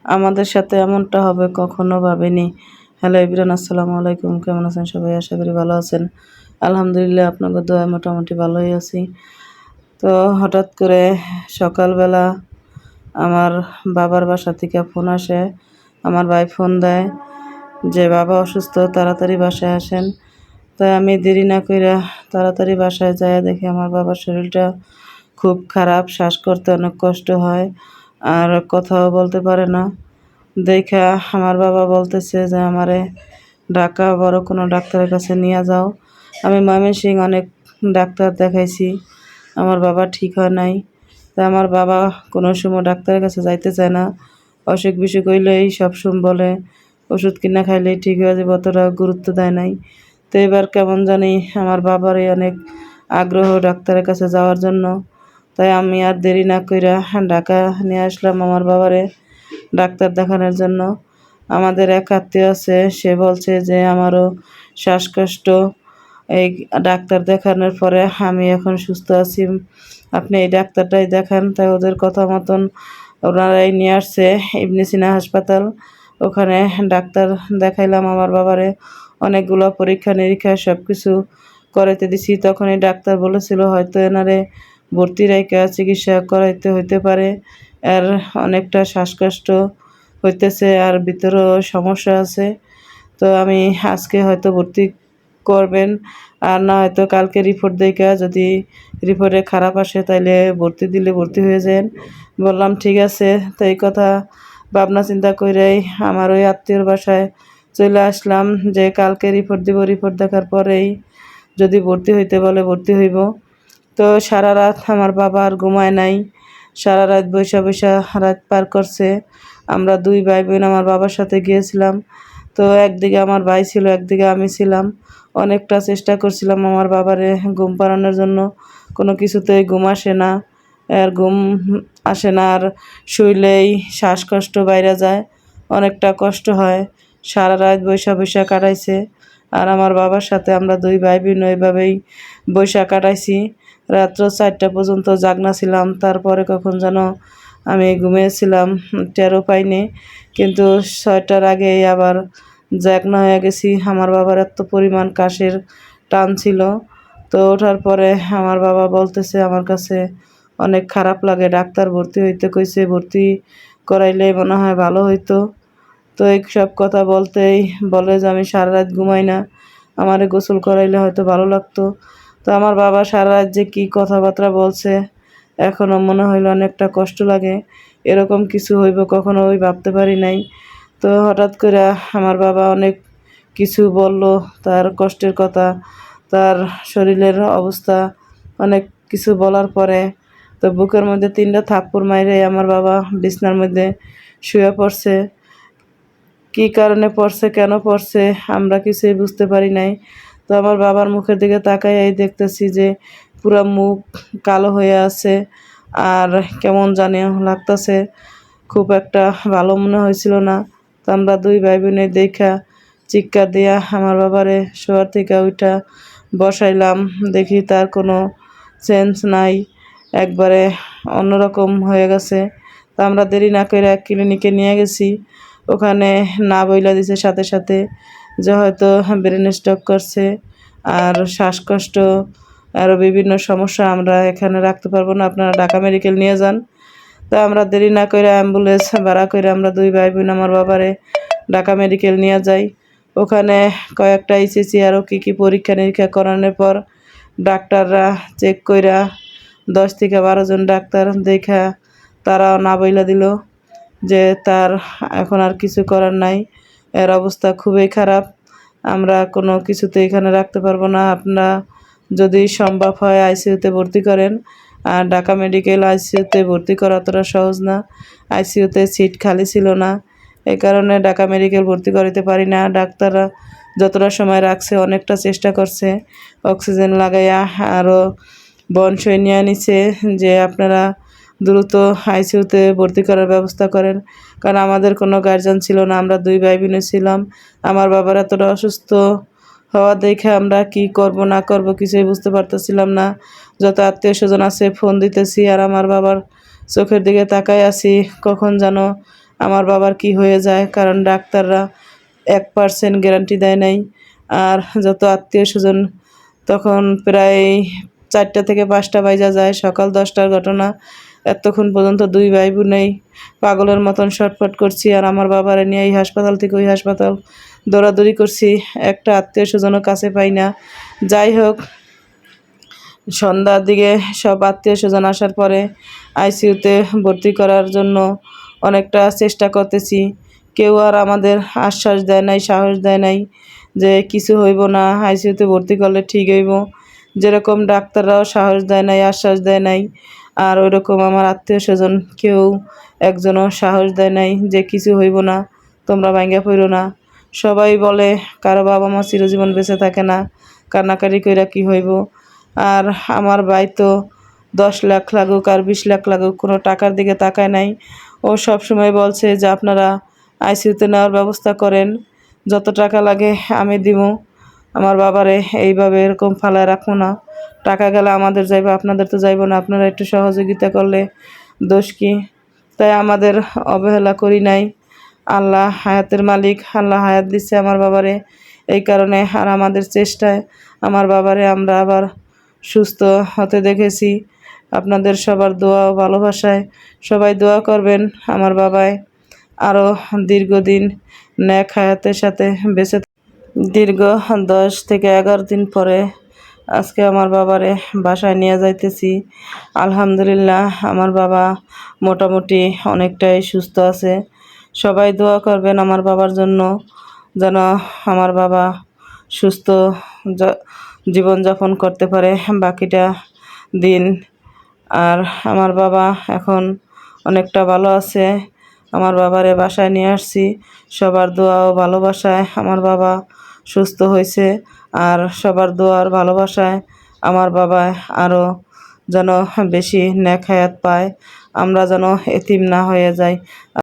আমাদের সাথে এমনটা হবে কখনো ভাবিনি। হ্যালো এভরিওয়ান, আসসালামু আলাইকুম। কেমন আছেন সবাই? আশা করি ভালো আছেন। আলহামদুলিল্লাহ, আপনাদের দোয়ায় মোটামুটি ভালোই আছি। তো হঠাৎ করে সকালবেলা আমার বাবার বাসা থেকে ফোন আসে। আমার ভাই ফোন দেয় যে বাবা অসুস্থ, তাড়াতাড়ি বাসায় আসেন। তাই আমি দেরি না কইরা তাড়াতাড়ি বাসায় যাইয়া দেখি আমার বাবার শরীরটা খুব খারাপ, শ্বাস করতে অনেক কষ্ট হয় আর কথাও বলতে পারে না। দেইখা আমার বাবা বলতেছে যে আমারে ঢাকা বড় কোনো ডাক্তারের কাছে নিয়ে যাও। আমি ময়মনসিংহ অনেক ডাক্তার দেখাইছি, আমার বাবা ঠিক হয় নাই। তাই আমার বাবা কোনো সময় ডাক্তারের কাছে যাইতে চায় না। অসুখ বিসুখ হইলেই বলে ওষুধ কিনা খাইলেই ঠিক হয়ে যাবে, অতটা গুরুত্ব দেয় নাই। তো এবার কেমন জানি আমার বাবারই অনেক আগ্রহ ডাক্তারের কাছে যাওয়ার জন্য। তাই আমি আর দেরি না কইরা ঢাকা নিয়ে আসলাম আমার বাবারে ডাক্তার দেখানোর জন্য। আমাদের এক আত্মীয় আছে, সে বলছে যে আমারও শ্বাসকষ্ট। এই ডাক্তার দেখানোর পরে আমি এখন সুস্থ আছি, আপনি এই ডাক্তারটাই দেখান। তাই ওদের কথা মতন ওনারাই নিয়ে আসছে ইবনে সিনা হাসপাতাল। ওখানে ডাক্তার দেখাইলাম আমার বাবারে, অনেকগুলো পরীক্ষা নিরীক্ষা সব কিছু করাইতে দিছি। তখনই ডাক্তার বলেছিল হয়তো এনারে ভর্তি রাইখা চিকিৎসা করাইতে হইতে পারে, এর অনেকটা শ্বাসকষ্ট হইতেছে আর ভিতরেও সমস্যা আছে। তো আমি আজকে হয়তো ভর্তি করবেন, আর না হয়তো কালকে রিপোর্ট দেইখা যদি রিপোর্টে খারাপ আসে তাইলে ভর্তি দিলে ভর্তি হয়ে যান। বললাম ঠিক আছে। তো এই কথা ভাবনা চিন্তা কইরাই আমার ওই আত্মীয়র বাসায় চলে আসলাম যে কালকে রিপোর্ট দিব, রিপোর্ট দেখার পরেই যদি ভর্তি হইতে বলে ভর্তি হইব। তো সারা রাত আমার বাবা আর ঘুমায় নাই, সারা রাত বৈশা বৈশা রাত পার করছে। আমরা দুই ভাই বোন আমার বাবার সাথে গিয়েছিলাম। তো একদিকে আমার ভাই ছিল, একদিকে আমি ছিলাম। অনেকটা চেষ্টা করছিলাম আমার বাবারে ঘুম পাড়ানোর জন্য, কোনো কিছুতেই ঘুম আসে না। আর ঘুম আসে না, আর শুইলেই শ্বাসকষ্ট বাইরে যায়, অনেকটা কষ্ট হয়। সারা রাত বৈশা বৈশা কাটাইছে। আর আমার বাবার সাথে আমরা দুই ভাই বোন ওইভাবেই বৈশা কাটাইছি। রাত্র 4টা পর্যন্ত জাগনা ছিলাম, তারপরে কখন যেন আমি ঘুমিয়েছিলাম টেরও পাইনি। কিন্তু 6টার আগেই আবার জাগনা হয়ে গেছি। আমার বাবার এত পরিমাণ কাশির টান ছিল। তো ওঠার পরে আমার বাবা বলতেছে আমার কাছে অনেক খারাপ লাগে, ডাক্তার ভর্তি হইতে কইছে, ভর্তি করাইলে মনে হয় ভালো হইতো। তো এই সব কথা বলতেই বলে যে আমি সারা রাত ঘুমাই না, আমারে গোসল করাইলে হয়তো ভালো লাগতো। তো আমার বাবা সারা রাত যে কী কথাবার্তা বলছে এখনও মনে হইলে অনেকটা কষ্ট লাগে। এরকম কিছু হইব কখনো ওই ভাবতে পারি নাই। তো হঠাৎ করে আমার বাবা অনেক কিছু বলল, তার কষ্টের কথা, তার শরীরের অবস্থা, অনেক কিছু বলার পরে তো বুকের মধ্যে 3টা থাপ্পড় মাইরে আমার বাবা বিছনার মধ্যে শুয়ে পড়ছে। কী কারণে পড়ছে, কেন পড়ছে আমরা কিছুই বুঝতে পারি নাই। তো আমার বাবার মুখের দিকে তাকাইয়াই দেখতেছি যে পুরা মুখ কালো হয়ে আছে আর কেমন জানি লাগতাছে, খুব একটা ভালো মনে হয়েছিল না। তো আমরা দুই ভাই বোনে দেখা চিৎকার দিয়া আমার বাবারে শোয়ার থেকে উঠা বসাইলাম। দেখি তার কোনো সেন্স নাই, একবারে অন্যরকম হয়ে গেছে। তা আমরা দেরি না করে ক্লিনিকে নিয়ে গেছি। ওখানে না বইলা দিছে সাথে সাথে যে হয়তো ব্রেন স্ট্রোক করছে আর শ্বাসকষ্ট, আরও বিভিন্ন সমস্যা, আমরা এখানে রাখতে পারবো না, আপনারা ঢাকা মেডিকেল নিয়ে যান। তা আমরা দেরি না করে অ্যাম্বুলেন্স ভাড়া করে আমরা দুই ভাই বোন আমার বাবারে ঢাকা মেডিকেল নিয়ে যাই। ওখানে কয়েকটা ইসিসি আরও কী পরীক্ষা নিরীক্ষা করানোর পর ডাক্তাররা চেক কইরা 10 থেকে 12 জন ডাক্তার দেখা তারাও না বইলা দিল যে তার এখন আর কিছু করার নাই, এর অবস্থা খুবই খারাপ, আমরা কোনো কিছুতে এখানে রাখতে পারবো না, আপনারা যদি সম্ভব হয় আইসিইউতে ভর্তি করেন। আর ঢাকা মেডিকেল আইসিইউতে ভর্তি করা অতটা সহজ না, আইসিইউতে সিট খালি ছিল না, এই কারণে ঢাকা মেডিকেল ভর্তি করাতে পারি না। ডাক্তাররা যতটা সময় রাখছে অনেকটা চেষ্টা করছে, অক্সিজেন লাগাইয়া আরও বনসই নিয়ে নিছে যে আপনারা দ্রুত আইসিইউতে ভর্তি করার ব্যবস্থা করেন। কারণ আমাদের কোনো গার্জিয়ান ছিল না, আমরা দুই ভাই বোন ছিলাম। আমার বাবার এতটা অসুস্থ হওয়া দেখে আমরা কি করব না করব কিছুই বুঝতে পারতেছিলাম না। যত আত্মীয় স্বজন আছে ফোন দিতেছি আর আমার বাবার চোখের দিকে তাকায় আছি কখন যেন আমার বাবার কি হয়ে যায়, কারণ ডাক্তাররা 1% গ্যারান্টি দেয় নাই। আর যত আত্মীয় স্বজন, তখন প্রায় 4টা থেকে 5টা বাজা যায়, সকাল 10টার ঘটনা। এতক্ষণ পর্যন্ত দুই ভাই বোনেই পাগলের মতন ছটফট করছি, আর আমার বাবারে নিয়ে এই হাসপাতাল থেকে ওই হাসপাতাল দৌড়াদৌড়ি করছি, একটা আত্মীয় স্বজনও কাছে পাই না। যাই হোক, সন্ধ্যার দিকে সব আত্মীয় স্বজন আসার পরে আইসিইউতে ভর্তি করার জন্য অনেকটা চেষ্টা করতেছি। কেউ আর আমাদের আশ্বাস দেয় নাই, সাহস দেয় নাই যে কিছু হইব না, আইসিইউতে ভর্তি করলে ঠিক হইব। যেরকম ডাক্তাররাও সাহস দেয় নাই, আশ্বাস দেয় নাই, আর ওইরকম আমার আত্মীয় স্বজন কেউ একজনও সাহস দেয় নাই যে কিছু হইব না, তোমরা ভাঙ্গা পড়ো না। সবাই বলে কারো বাবা মা চিরজীবন বেঁচে থাকে না, কান্নাকাটি কইরা কি হইব। আর আমার ভাই তো 10 লাখ লাগুক আর 20 লাখ লাগুক কোনো টাকার দিকে তাকায় নাই। ও সব সময় বলছে যে আপনারা আইসিইউতে নেওয়ার ব্যবস্থা করেন, যত টাকা লাগে আমি দিমু। আমার বাবারে এইভাবে এরকম ফালায় রাখবো না, টাকা গেলে আমাদের যাইবে, আপনাদের তো যাইব না, আপনারা একটু সহযোগিতা করলে দোষ কি। তাই আমাদের অবহেলা করি নাই। আল্লাহ হায়াতের মালিক, আল্লাহ হায়াত দিচ্ছে আমার বাবারে, এই কারণে আর আমাদের চেষ্টায় আমার বাবারে আমরা আবার সুস্থ হতে দেখেছি। আপনাদের সবার দোয়া ও ভালোবাসায় সবাই দোয়া করবেন আমার বাবায় আরও দীর্ঘদিন নেক হায়াতের সাথে বেঁচে দীর্ঘ 10 থেকে 11 দিন পরে আজকে আমার বাবারে বাসায় নিয়ে যাইতেছি। আলহামদুলিল্লাহ, আমার বাবা মোটামুটি অনেকটাই সুস্থ আছে। সবাই দোয়া করবেন আমার বাবার জন্য, যেন আমার বাবা সুস্থ জীবনযাপন করতে পারে বাকিটা দিন। আর আমার বাবা এখন অনেকটা ভালো আছে। আমার বাবারে বাসায় নিয়ে আসছি, সবার দোয়া ও ভালোবাসায় আমার বাবা সুস্থ হয়েছে। আর সবার দোয়ার ভালোবাসায় আমার বাবা আরও যেন বেশি নেক হায়াত পায়, আমরা যেন এতিম না হয়ে যাই।